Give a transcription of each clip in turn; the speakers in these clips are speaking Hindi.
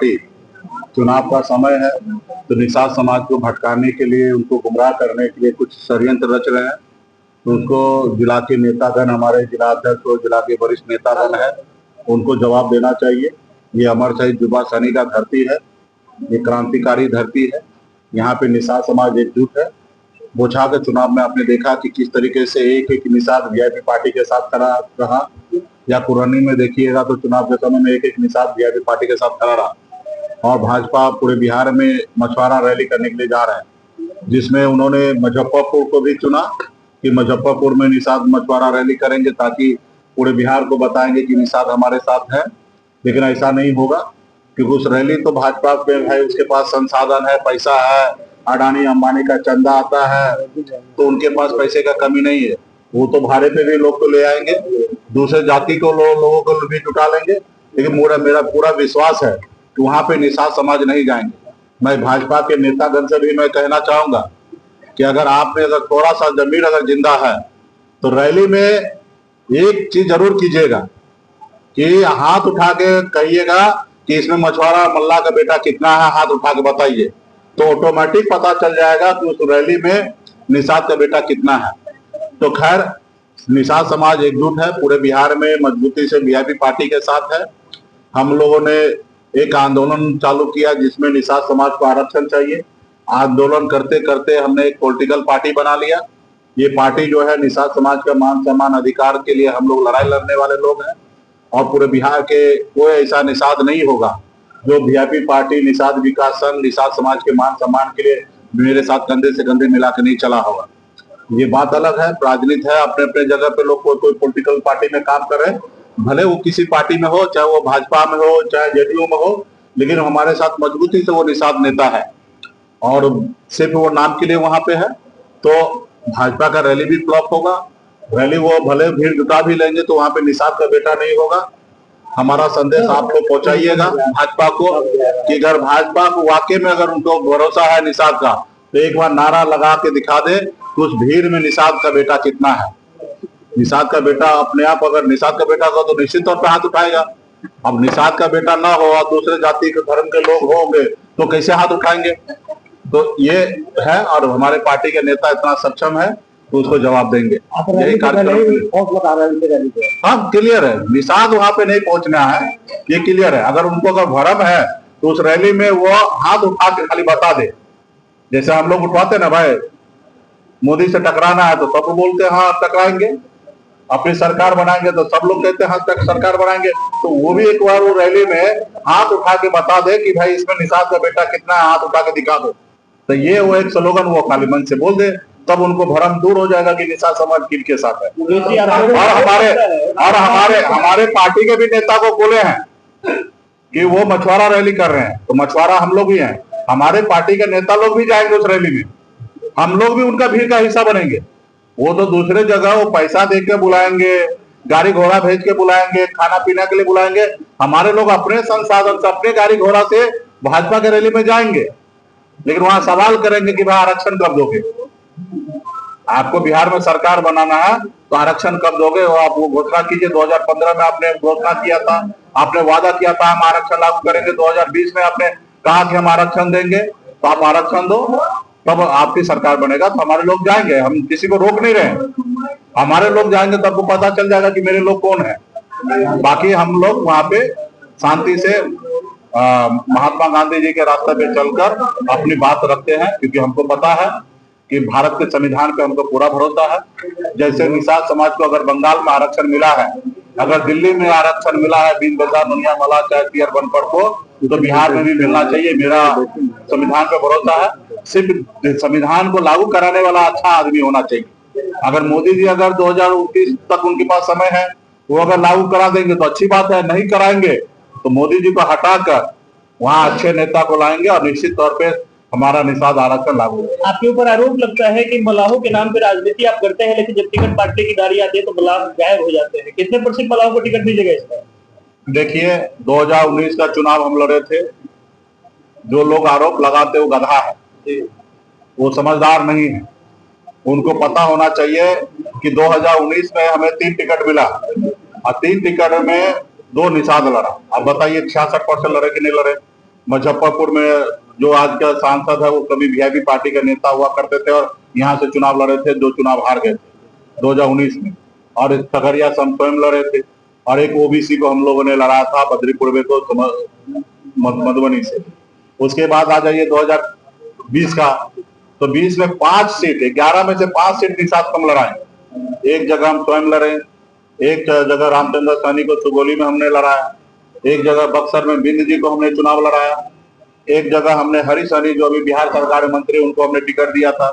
चुनाव का समय है तो निषाद समाज को भटकाने के लिए, उनको गुमराह करने के लिए कुछ षड्यंत्र रच रहे हैं। तो उसको जिला के नेतागण, हमारे जिला अध्यक्ष और जिला के वरिष्ठ नेतागण है, उनको जवाब देना चाहिए। ये अमर शहीद युवा सैनिक का धरती है, ये क्रांतिकारी धरती है। यहाँ पे निषाद समाज एकजुट है। बोछा के चुनाव में आपने देखा कि किस तरीके से एक एक निषाद वीआईपी पार्टी के साथ खड़ा रहा, या कुरनी में देखिएगा तो चुनाव के समय में एक एक निषाद वीआईपी पार्टी के साथ खड़ा रहा। और भाजपा पूरे बिहार में मछुआरा रैली करने के लिए जा रहे हैं, जिसमें उन्होंने मुजफ्फरपुर को भी चुना कि मुजफ्फरपुर में निषाद मछुआरा रैली करेंगे, ताकि पूरे बिहार को बताएंगे कि निषाद हमारे साथ है। लेकिन ऐसा नहीं होगा, क्योंकि उस रैली तो भाजपा पे भाई उसके पास संसाधन है, पैसा है, अडानी अंबानी का चंदा आता है, तो उनके पास पैसे का कमी नहीं है। वो तो भाड़े पे भी लोग को ले आएंगे, दूसरे जाति को लोगों को भी जुटा लेंगे। लेकिन मेरा पूरा विश्वास है कि वहां पे निषाद समाज नहीं जाएंगे। मैं भाजपा के नेतागण से भी मैं कहना चाहूंगा कि अगर आपने अगर थोड़ा सा जमीन अगर जिंदा है तो रैली में एक चीज जरूर कीजिएगा कि हाथ उठा के कहिएगा कि इसमें मछुआरा मल्ला का बेटा कितना है, हाथ उठा के बताइए, तो ऑटोमेटिक पता चल जाएगा कि उस रैली में निषाद का बेटा कितना है। तो खैर, निषाद समाज एकजुट है, पूरे बिहार में मजबूती से वीआईपी पार्टी के साथ है। हम लोगों ने एक आंदोलन चालू किया जिसमें निषाद समाज को आरक्षण चाहिए। आंदोलन करते करते हमने एक पॉलिटिकल पार्टी बना लिया। ये पार्टी जो है निषाद समाज का मान सम्मान अधिकार के लिए हम लोग लड़ाई लड़ने वाले लोग हैं, और पूरे बिहार के कोई ऐसा निषाद नहीं होगा जो वीआईपी पार्टी, निषाद विकास संघ, निषाद समाज के मान सम्मान के लिए मेरे साथ कंधे से कंधे मिला के नहीं चला होगा। ये बात अलग है, राजनीति है, अपने अपने जगह पे लोग कोई पॉलिटिकल पार्टी में काम कर रहे हैं, भले वो किसी पार्टी में हो, चाहे वो भाजपा में हो, चाहे जेडीयू में हो, लेकिन हमारे साथ मजबूती से वो निषाद नेता है और सिर्फ वो नाम के लिए वहां पे है। तो भाजपा का रैली भी फ्लॉप होगा। रैली वो भले भीड़ जुटा भी लेंगे तो वहां पे निषाद का बेटा नहीं होगा। हमारा संदेश आप लोग पहुंचाइएगा भाजपा को कि अगर भाजपा को वाकई में अगर उनको भरोसा है निषाद का, तो एक बार नारा लगा के दिखा दे कि उस भीड़ में निषाद का बेटा कितना है। निषाद का बेटा अपने आप, अगर निषाद का बेटा होगा तो निश्चित तौर पर हाथ उठाएगा। अब निषाद का बेटा ना हो और दूसरे जाति के धर्म के लोग होंगे तो कैसे हाथ उठाएंगे। तो ये है, और हमारे पार्टी के नेता इतना सक्षम है तो उसको जवाब देंगे। यही कार्यक्रम, हाँ क्लियर है, निषाद वहां पे नहीं पहुंचना है, ये क्लियर है। अगर उनको अगर भरम है तो उस रैली में वो हाथ उठा के खाली बता दे, जैसे हम लोग उठवाते ना भाई, मोदी से टकराना है तो सब बोलते हैं हाँ टकराएंगे, अपनी सरकार बनाएंगे तो सब लोग कहते हैं हाँ तक सरकार बनाएंगे। तो वो भी एक बार वो रैली में हाथ उठा के बता दे कि भाई इसमें निषाद का बेटा कितना है, हाथ उठा के दिखा दो। तो ये वो एक स्लोगन वो खाली मन से बोल दे, तब उनको भ्रम दूर हो जाएगा कि निषाद समाज किनके साथ है। और हमारे पार्टी के भी नेता को बोले हैं कि वो मछुआरा रैली कर रहे हैं, तो मछुआरा हम लोग भी हैं, हमारे पार्टी के नेता लोग भी जाएंगे उस रैली में, हम लोग भी उनका भीड़ का हिस्सा बनेंगे। वो तो दूसरे जगह वो पैसा दे के बुलाएंगे, गाड़ी घोड़ा भेज के बुलाएंगे, खाना पीना के लिए बुलाएंगे, हमारे लोग अपने संसाधन से, अपने गाड़ी घोड़ा से भाजपा के रैली में जाएंगे, लेकिन वहां सवाल करेंगे कि भाई आरक्षण कब दोगे, आपको बिहार में सरकार बनाना है तो आरक्षण कब दोगे। और आप वो घोषणा कीजिए, 2015 में आपने घोषणा किया था, आपने वादा किया था हम आरक्षण लागू करेंगे, 2020 में आपने कहा कि हम आरक्षण देंगे, तो आप आरक्षण दो, तब आपकी सरकार बनेगा। तो हमारे लोग जाएंगे, हम किसी को रोक नहीं रहे, हमारे लोग जाएंगे तब को पता चल जाएगा कि मेरे लोग कौन है। बाकी हम लोग वहां पे शांति से महात्मा गांधी जी के रास्ते पे चलकर अपनी बात रखते हैं, क्योंकि हमको पता है कि भारत के संविधान पे हमको पूरा भरोसा है। जैसे निषाद समाज को अगर बंगाल में आरक्षण मिला है, अगर दिल्ली में आरक्षण मिला है दीन बंधु दुनिया मला चाहे पियर बनपड़ को, तो बिहार में भी मिलना चाहिए। मेरा संविधान पे भरोसा है, सिर्फ संविधान को लागू कराने वाला अच्छा आदमी होना चाहिए। अगर मोदी जी अगर 2029 तक उनके पास समय है, वो अगर लागू करा देंगे तो अच्छी बात है, नहीं कराएंगे तो मोदी जी को हटाकर वहां अच्छे नेता को लाएंगे और निश्चित तौर पे हमारा निषाद आरक्षण लागू है। आपके ऊपर आरोप लगता है कि मलाहों के नाम पे राजनीति आप करते हैं, लेकिन जब टिकट पार्टी की बारी आती है तो मलाह गायब हो जाते हैं। कितने % मलाहों को टिकट दीजिएगा इस बार? देखिए, 2019 का चुनाव हम लड़े थे, जो लोग आरोप लगाते वो गधा है, वो समझदार नहीं है। उनको पता होना चाहिए कि 2019 में हमें 3 टिकट मिला और 3 टिकट में 2 निषाद लड़ा। अब बताइए 66% लड़े कि नहीं लड़े। मुजफ्फरपुर में जो आज का सांसद है वो कभी वीआईपी पार्टी का नेता हुआ करते थे और यहाँ से चुनाव लड़े थे, 2 चुनाव हार गए थे 2019 में। और इस खगड़िया से हम स्वयं लड़े थे और एक ओबीसी को हम लोगों ने लड़ाया था, बद्री पूर्वे को मधुबनी से। उसके बाद आ जाइए 2020 का, तो 20 में 5 सीट, 11 में से 5 सीट निषाद कम लड़ाए। एक जगह हम स्वयं लड़े, एक जगह रामचंद्र सैनी को सुगोली में हमने लड़ाया, एक जगह बक्सर में बिंद जी को हमने चुनाव लड़ाया, एक जगह हमने हरी सैनी जो अभी बिहार सरकार में मंत्री उनको हमने टिकट दिया था,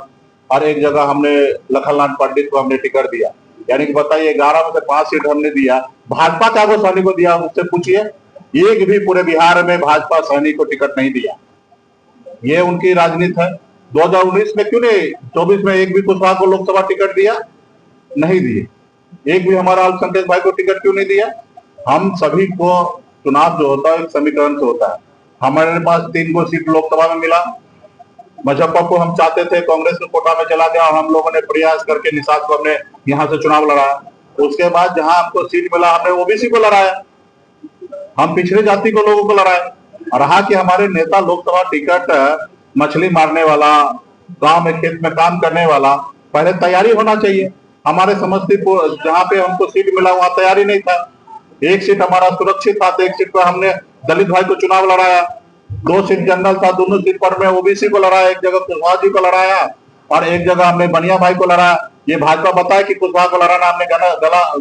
और एक जगह हमने लखनलाल पंडित को हमने टिकट दिया। यानी कि बताइए 11 में से 5 सीट हमने दिया। भाजपा क्या को सैनी को दिया, उससे पूछिए, एक भी पूरे बिहार में भाजपा सैनी को टिकट नहीं दिया। ये उनकी राजनीति है। 2019 में क्यों नहीं, 24 में एक भी कुशवाहा को लोकसभा टिकट दिया? नहीं दिए। एक भी हमारा अल्पसंख्यक भाई को टिकट क्यों नहीं दिया? हम सभी को चुनाव जो होता है एक समीकरण से होता है। हमारे पास 3 को सीट लोकसभा में मिला, मुजफ्फरपुर हम चाहते थे, कांग्रेस के कोटा में चला गया और हम लोगों ने प्रयास करके निषाद को हमने यहाँ से चुनाव लड़ाया। उसके बाद जहां हमको सीट मिला हमने ओबीसी को लड़ाया, हम पिछड़े जाति को लोगों को लड़ाए। रहा कि हमारे नेता लोकसभा टिकट मछली मारने वाला, गांव में खेत में काम करने वाला, पहले तैयारी होना चाहिए। हमारे समस्तीपुर जहाँ पे हमको सीट मिला वहां तैयारी नहीं था। एक सीट हमारा सुरक्षित था, तो एक सीट पर हमने दलित भाई को चुनाव लड़ाया। 2 सीट जनरल था, दोनों सीट पर मैं ओबीसी को लड़ाया, एक जगह कुशवाहा जी को लड़ाया और एक जगह हमने बनिया भाई को लड़ाया। ये भाजपा बताए कि कुशवाहा को लड़ाना हमने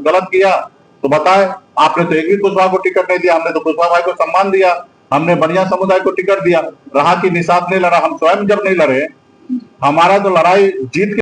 गलत किया, तो बताए आपने तो एक भी कुशवाहा को टिकट नहीं दिया। हमने तो कुशवाहा भाई को सम्मान दिया, हमने बनिया समुदाय को टिकट दिया। रहा कि निषाद नहीं लड़ा, हम स्वयं जब नहीं लड़े, हमारा तो लड़ाई जीत